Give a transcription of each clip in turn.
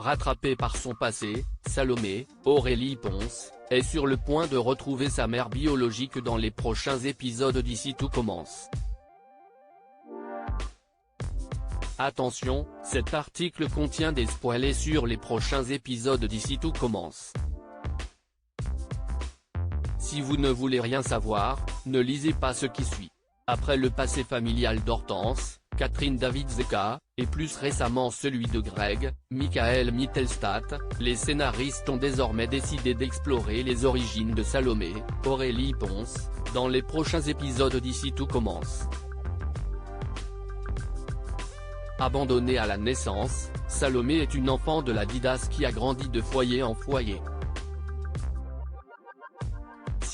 Rattrapée par son passé, Salomé, Aurélie Ponce, est sur le point de retrouver sa mère biologique dans les prochains épisodes d'Ici tout commence. Attention, cet article contient des spoilers sur les prochains épisodes d'Ici tout commence. Si vous ne voulez rien savoir, ne lisez pas ce qui suit. Après le passé familial d'Hortense, Catherine David-Zeka, et plus récemment celui de Greg, Michael Mittelstadt, les scénaristes ont désormais décidé d'explorer les origines de Salomé, Aurélie Ponce, dans les prochains épisodes d'Ici tout commence. Abandonnée à la naissance, Salomé est une enfant de la Didace qui a grandi de foyer en foyer.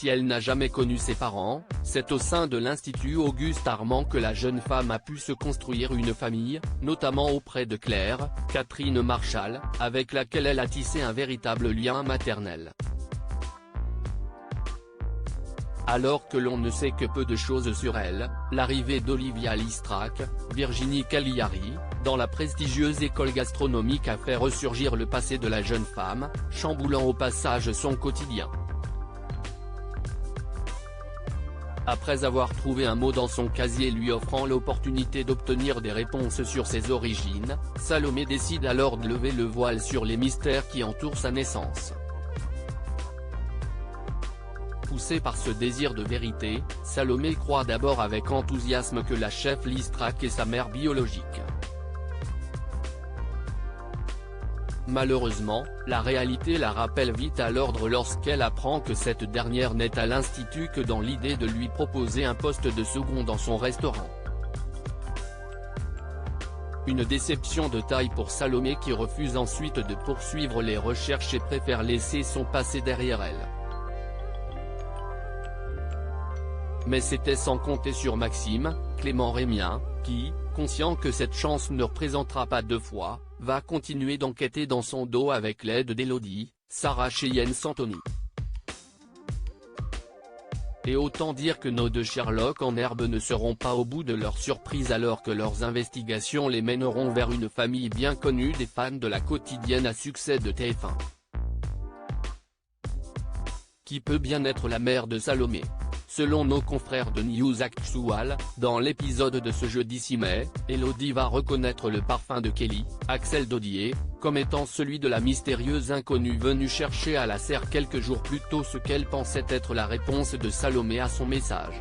Si elle n'a jamais connu ses parents, c'est au sein de l'Institut Auguste Armand que la jeune femme a pu se construire une famille, notamment auprès de Claire, Catherine Marchal, avec laquelle elle a tissé un véritable lien maternel. Alors que l'on ne sait que peu de choses sur elle, l'arrivée d'Olivia Listrac, Virginie Cagliari, dans la prestigieuse école gastronomique a fait ressurgir le passé de la jeune femme, chamboulant au passage son quotidien. Après avoir trouvé un mot dans son casier lui offrant l'opportunité d'obtenir des réponses sur ses origines, Salomé décide alors de lever le voile sur les mystères qui entourent sa naissance. Poussée par ce désir de vérité, Salomé croit d'abord avec enthousiasme que la chef Listrac est sa mère biologique. Malheureusement, la réalité la rappelle vite à l'ordre lorsqu'elle apprend que cette dernière n'est à l'Institut que dans l'idée de lui proposer un poste de second dans son restaurant. Une déception de taille pour Salomé qui refuse ensuite de poursuivre les recherches et préfère laisser son passé derrière elle. Mais c'était sans compter sur Maxime, Clément Rémien, qui, conscient que cette chance ne représentera pas deux fois, va continuer d'enquêter dans son dos avec l'aide d'Élodie, Sarah Cheyenne-Santoni. Et autant dire que nos deux Sherlock en herbe ne seront pas au bout de leur surprise alors que leurs investigations les mèneront vers une famille bien connue des fans de la quotidienne à succès de TF1. Qui peut bien être la mère de Salomé? Selon nos confrères de News Actual, dans l'épisode de ce jeudi 6 mai, Élodie va reconnaître le parfum de Kelly, Axel Dodier, comme étant celui de la mystérieuse inconnue venue chercher à la serre quelques jours plus tôt ce qu'elle pensait être la réponse de Salomé à son message.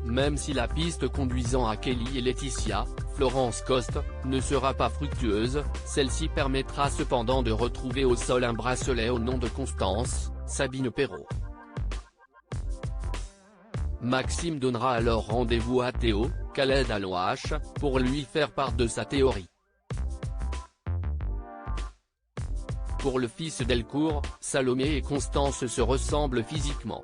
Même si la piste conduisant à Kelly et Laetitia, Florence Coste, ne sera pas fructueuse, celle-ci permettra cependant de retrouver au sol un bracelet au nom de Constance, Sabine Perrault. Maxime donnera alors rendez-vous à Théo, Khaled Alouache, pour lui faire part de sa théorie. Pour le fils Delcourt, Salomé et Constance se ressemblent physiquement.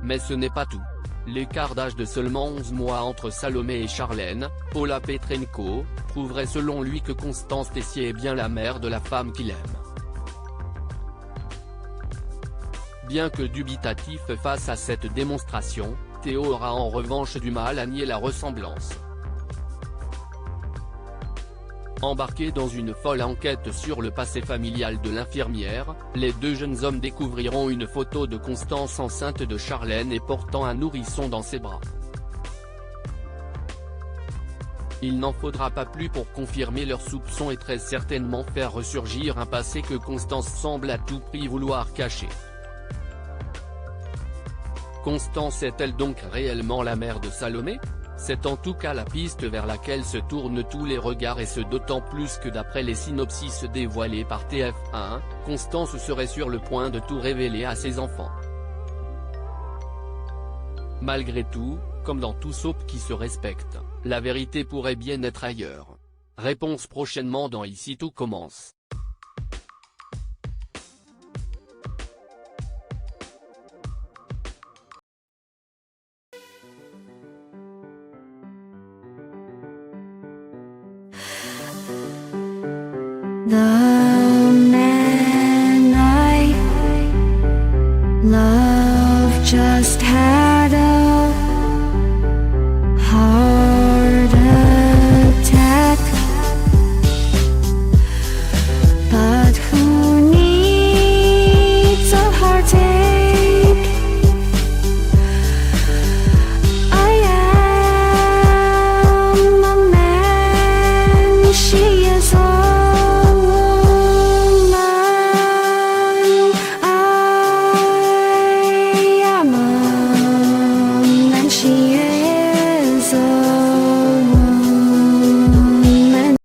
Mais ce n'est pas tout. L'écart d'âge de seulement 11 mois entre Salomé et Charlène, Paula Petrenko, prouverait selon lui que Constance Tessier est bien la mère de la femme qu'il aime. Bien que dubitatif face à cette démonstration, Théo aura en revanche du mal à nier la ressemblance. Embarqués dans une folle enquête sur le passé familial de l'infirmière, les deux jeunes hommes découvriront une photo de Constance enceinte de Charlène et portant un nourrisson dans ses bras. Il n'en faudra pas plus pour confirmer leurs soupçons et très certainement faire ressurgir un passé que Constance semble à tout prix vouloir cacher. Constance est-elle donc réellement la mère de Salomé? C'est en tout cas la piste vers laquelle se tournent tous les regards et ce d'autant plus que d'après les synopsis dévoilés par TF1, Constance serait sur le point de tout révéler à ses enfants. Malgré tout, comme dans tout soap qui se respecte, la vérité pourrait bien être ailleurs. Réponse prochainement dans Ici tout commence. 나